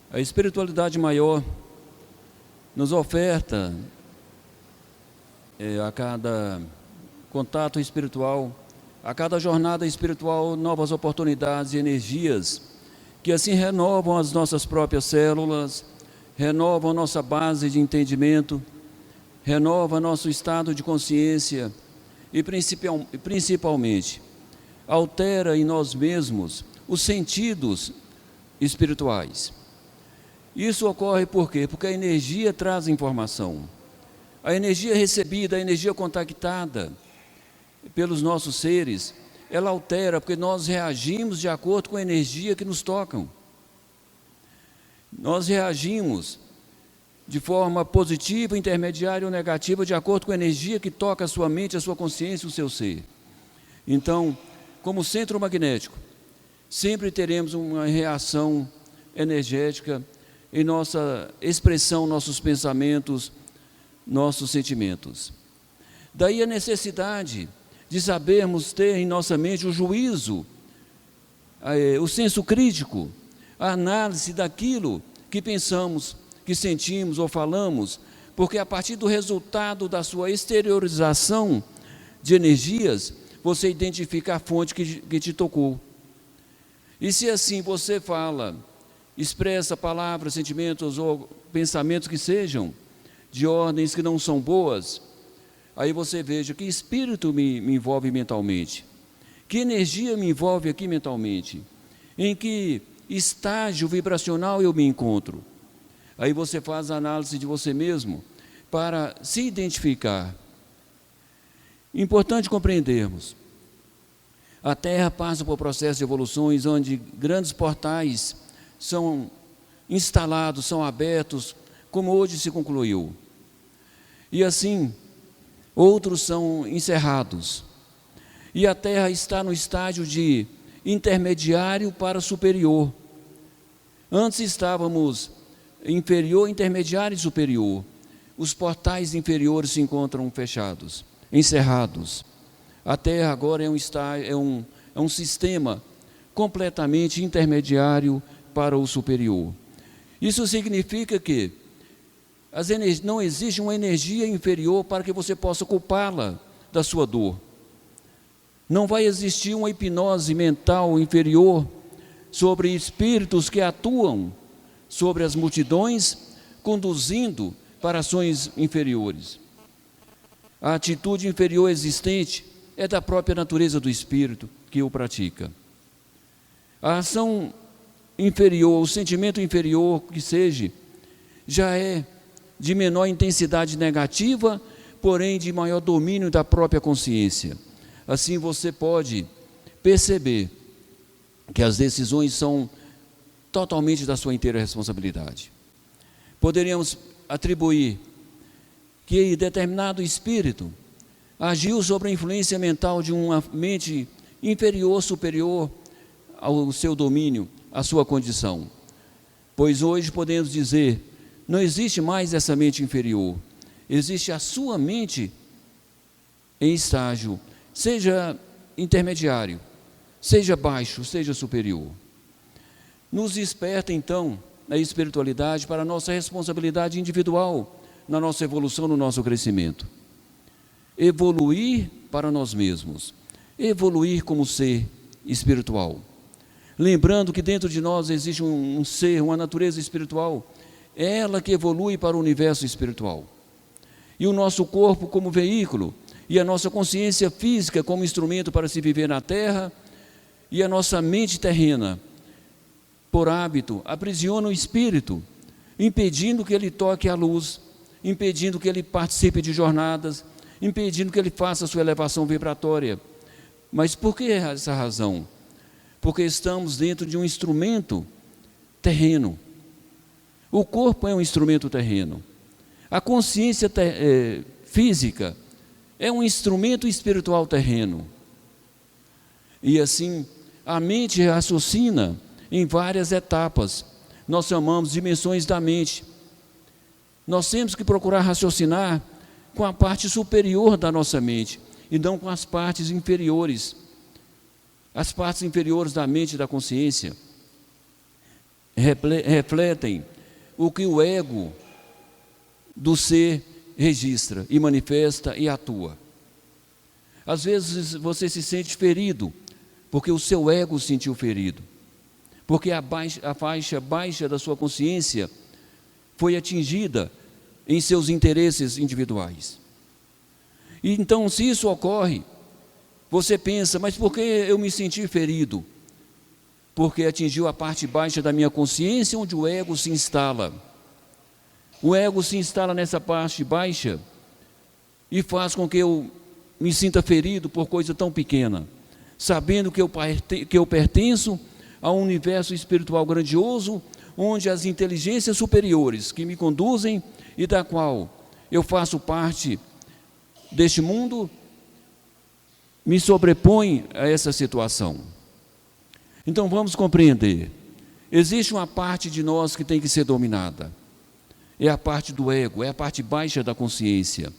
A espiritualidade maior nos oferta, a cada contato espiritual, a cada jornada espiritual, novas oportunidades e energias, que assim renovam as nossas próprias células, renovam a nossa base de entendimento, renova nosso estado de consciência e principalmente altera em nós mesmos os sentidos espirituais. Isso ocorre por quê? Porque a energia traz informação. A energia recebida, a energia contactada pelos nossos seres, ela altera, porque nós reagimos de acordo com a energia que nos tocam. Nós reagimos de forma positiva, intermediária ou negativa, de acordo com a energia que toca a sua mente, a sua consciência, o seu ser. Então, como centro magnético, sempre teremos uma reação energética em nossa expressão, nossos pensamentos, nossos sentimentos. Daí a necessidade de sabermos ter em nossa mente o juízo, o senso crítico, a análise daquilo que pensamos, que sentimos ou falamos, porque a partir do resultado da sua exteriorização de energias, você identifica a fonte que te tocou. E se assim você fala, expressa palavras, sentimentos ou pensamentos que sejam de ordens que não são boas, aí você veja que espírito me envolve mentalmente, que energia me envolve aqui mentalmente, em que estágio vibracional eu me encontro. Aí você faz a análise de você mesmo para se identificar. Importante compreendermos, a Terra passa por processos de evoluções onde grandes portais são instalados, são abertos, como hoje se concluiu. E assim, outros são encerrados. E a Terra está no estágio de intermediário para superior. Antes estávamos inferior, intermediário e superior. Os portais inferiores se encontram fechados, encerrados. A Terra agora é um sistema completamente intermediário para o superior. Isso significa que não existe uma energia inferior para que você possa culpá-la da sua dor. Não vai existir uma hipnose mental inferior sobre espíritos que atuam sobre as multidões, conduzindo para ações inferiores. A atitude inferior existente é da própria natureza do espírito que o pratica. A ação inferior, o sentimento inferior que seja, já é de menor intensidade negativa, porém de maior domínio da própria consciência. Assim você pode perceber que as decisões são totalmente da sua inteira responsabilidade. Poderíamos atribuir que determinado espírito agiu sobre a influência mental de uma mente inferior, superior ao seu domínio, à sua condição. Pois hoje podemos dizer, não existe mais essa mente inferior, existe a sua mente em estágio, seja intermediário, seja baixo, seja superior. Nos desperta então a espiritualidade para a nossa responsabilidade individual, na nossa evolução, no nosso crescimento. Evoluir para nós mesmos, evoluir como ser espiritual. Lembrando que dentro de nós existe um ser, uma natureza espiritual, é ela que evolui para o universo espiritual. E o nosso corpo como veículo, e a nossa consciência física como instrumento para se viver na Terra, e a nossa mente terrena, por hábito, aprisiona o espírito, impedindo que ele toque a luz, impedindo que ele participe de jornadas, impedindo que ele faça a sua elevação vibratória. Mas por que essa razão? Porque estamos dentro de um instrumento terreno. O corpo é um instrumento terreno. A consciência física é um instrumento espiritual terreno. E assim, a mente raciocina em várias etapas. Nós chamamos de dimensões da mente. Nós temos que procurar raciocinar com a parte superior da nossa mente e não com as partes inferiores. As partes inferiores da mente e da consciência. refletem o que o ego do ser registra e manifesta e atua. Às vezes você se sente ferido, porque o seu ego se sentiu ferido, porque a faixa baixa da sua consciência foi atingida em seus interesses individuais. E então, se isso ocorre, você pensa, mas por que eu me senti ferido? Porque atingiu a parte baixa da minha consciência, onde o ego se instala. O ego se instala nessa parte baixa e faz com que eu me sinta ferido por coisa tão pequena, sabendo que eu pertenço a um universo espiritual grandioso, onde as inteligências superiores que me conduzem e da qual eu faço parte deste mundo, me sobrepõem a essa situação. Então vamos compreender, existe uma parte de nós que tem que ser dominada, é a parte do ego, é a parte baixa da consciência,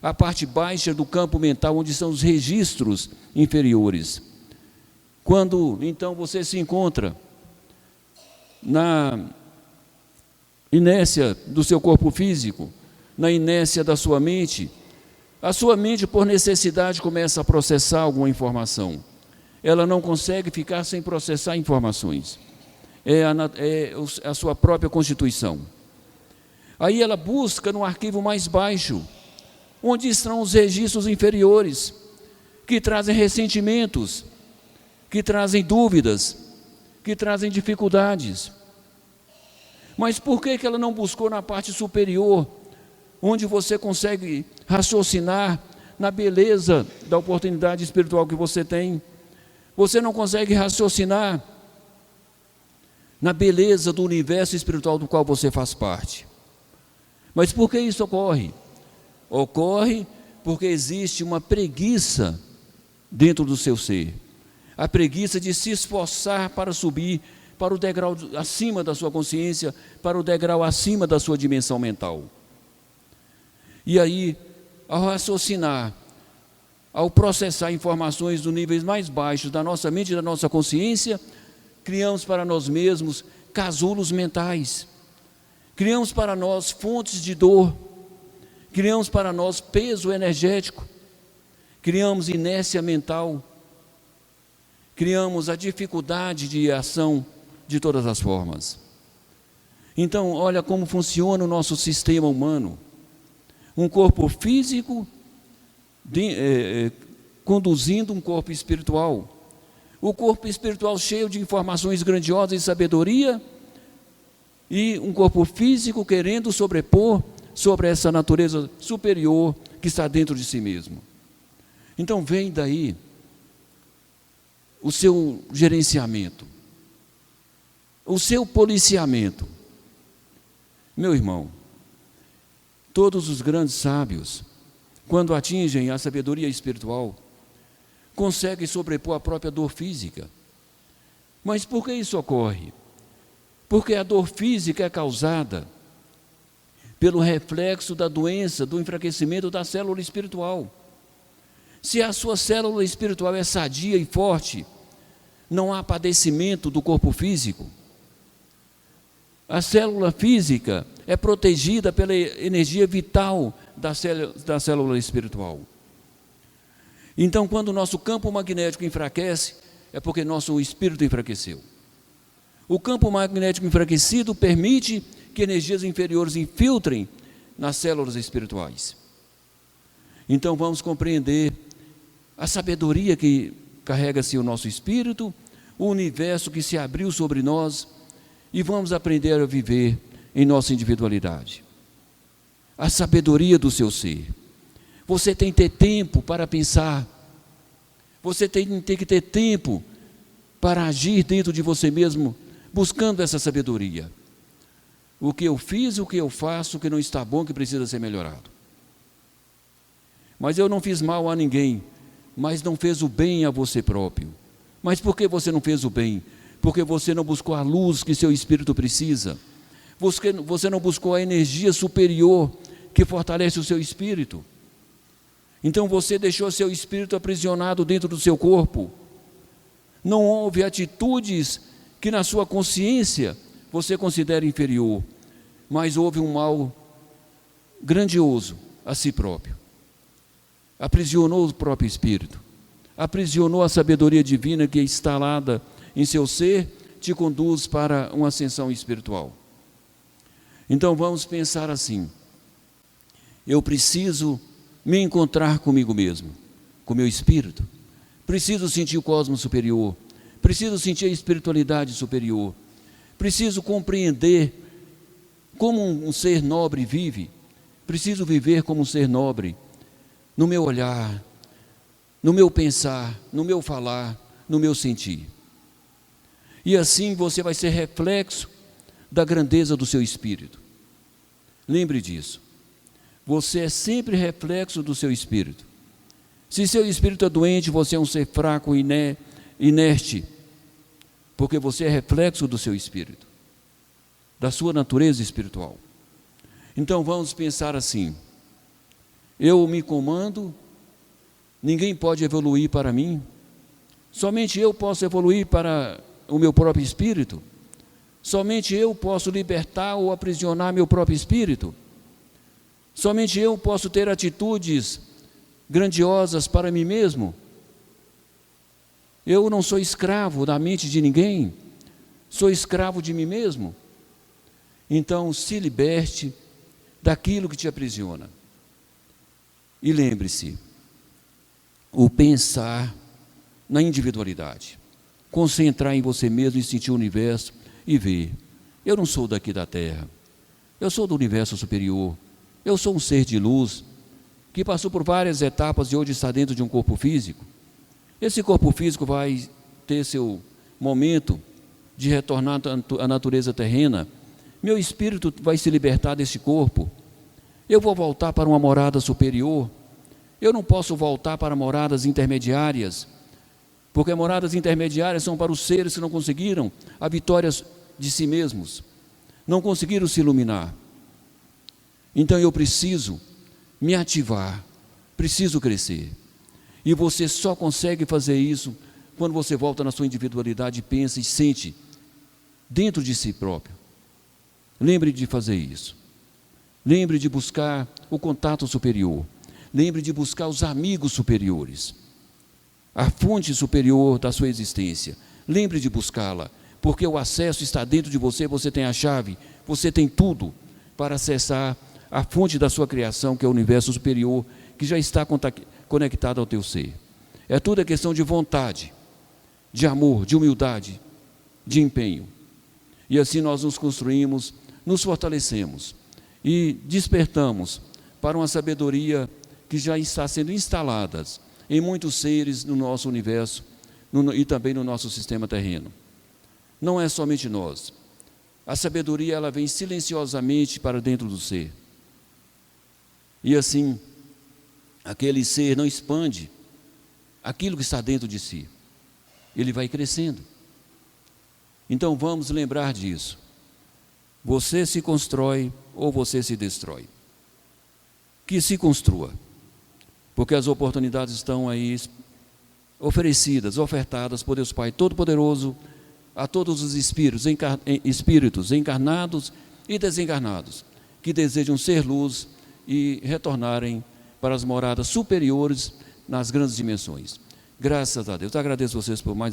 a parte baixa do campo mental, onde são os registros inferiores. Quando então você se encontra na inércia do seu corpo físico, na inércia da sua mente, a sua mente, por necessidade, começa a processar alguma informação. Ela não consegue ficar sem processar informações. É a sua própria constituição. Aí ela busca no arquivo mais baixo, onde estão os registros inferiores, que trazem ressentimentos, que trazem dúvidas, que trazem dificuldades. Mas por que ela não buscou na parte superior, onde você consegue raciocinar na beleza da oportunidade espiritual que você tem? Você não consegue raciocinar na beleza do universo espiritual do qual você faz parte. Mas por que isso ocorre? Ocorre porque existe uma preguiça dentro do seu ser. A preguiça de se esforçar para subir para o degrau acima da sua consciência, para o degrau acima da sua dimensão mental. E aí, ao raciocinar, ao processar informações dos níveis mais baixos da nossa mente e da nossa consciência, criamos para nós mesmos casulos mentais, criamos para nós fontes de dor, criamos para nós peso energético, criamos inércia mental, criamos a dificuldade de ação de todas as formas. Então, olha como funciona o nosso sistema humano. Um corpo físico conduzindo um corpo espiritual. O corpo espiritual cheio de informações grandiosas e sabedoria, e um corpo físico querendo sobrepor sobre essa natureza superior que está dentro de si mesmo. Então vem daí o seu gerenciamento, o seu policiamento. Meu irmão, todos os grandes sábios, quando atingem a sabedoria espiritual, conseguem sobrepor a própria dor física. Mas por que isso ocorre? Porque a dor física é causada pelo reflexo da doença, do enfraquecimento da célula espiritual. Se a sua célula espiritual é sadia e forte, não há padecimento do corpo físico. A célula física é protegida pela energia vital da célula espiritual. Então, quando o nosso campo magnético enfraquece, é porque nosso espírito enfraqueceu. O campo magnético enfraquecido permite que energias inferiores infiltrem nas células espirituais. Então, vamos compreender a sabedoria que carrega-se o nosso espírito, o universo que se abriu sobre nós, e vamos aprender a viver em nossa individualidade. A sabedoria do seu ser. Você tem que ter tempo para pensar. Você tem que ter tempo para agir dentro de você mesmo, buscando essa sabedoria. O que eu fiz, o que eu faço, o que não está bom, que precisa ser melhorado. Mas eu não fiz mal a ninguém, mas não fez o bem a você próprio. Mas por que você não fez o bem? Porque você não buscou a luz que seu espírito precisa. Você não buscou a energia superior que fortalece o seu espírito. Então você deixou seu espírito aprisionado dentro do seu corpo. Não houve atitudes que na sua consciência você considera inferior, mas houve um mal grandioso a si próprio. Aprisionou o próprio espírito, aprisionou a sabedoria divina que é instalada em seu ser, te conduz para uma ascensão espiritual. Então vamos pensar assim: eu preciso me encontrar comigo mesmo, com meu espírito, preciso sentir o cosmos superior, preciso sentir a espiritualidade superior, preciso compreender como um ser nobre vive, preciso viver como um ser nobre, no meu olhar, no meu pensar, no meu falar, no meu sentir. E assim você vai ser reflexo da grandeza do seu espírito. Lembre disso. Você é sempre reflexo do seu espírito. Se seu espírito é doente, você é um ser fraco, inerte, porque você é reflexo do seu espírito, da sua natureza espiritual. Então vamos pensar assim: eu me comando, ninguém pode evoluir para mim, somente eu posso evoluir para o meu próprio espírito, somente eu posso libertar ou aprisionar meu próprio espírito, somente eu posso ter atitudes grandiosas para mim mesmo. Eu não sou escravo da mente de ninguém, sou escravo de mim mesmo. Então se liberte daquilo que te aprisiona. E lembre-se, o pensar na individualidade, concentrar em você mesmo e sentir o universo e ver: eu não sou daqui da Terra, eu sou do universo superior, eu sou um ser de luz que passou por várias etapas e hoje está dentro de um corpo físico. Esse corpo físico vai ter seu momento de retornar à natureza terrena. Meu espírito vai se libertar desse corpo. Eu vou voltar para uma morada superior. Eu não posso voltar para moradas intermediárias, porque moradas intermediárias são para os seres que não conseguiram a vitória de si mesmos, não conseguiram se iluminar. Então eu preciso me ativar, preciso crescer. E você só consegue fazer isso quando você volta na sua individualidade, pensa e sente dentro de si próprio. Lembre de fazer isso. Lembre de buscar o contato superior. Lembre de buscar os amigos superiores, a fonte superior da sua existência. Lembre de buscá-la, porque o acesso está dentro de você, você tem a chave, você tem tudo para acessar a fonte da sua criação, que é o universo superior, que já está conectado ao teu ser. É tudo a questão de vontade, de amor, de humildade, de empenho. E assim nós nos construímos, nos fortalecemos e despertamos para uma sabedoria que já está sendo instalada em muitos seres no nosso universo e também no nosso sistema terreno. Não é somente nós. A sabedoria, ela vem silenciosamente para dentro do ser. E assim, aquele ser não expande aquilo que está dentro de si. Ele vai crescendo. Então vamos lembrar disso. Você se constrói ou você se destrói. Que se construa, porque as oportunidades estão aí oferecidas, ofertadas por Deus Pai Todo-Poderoso a todos os espíritos encarnados e desencarnados, que desejam ser luz e retornarem para as moradas superiores nas grandes dimensões. Graças a Deus. Eu agradeço vocês por mais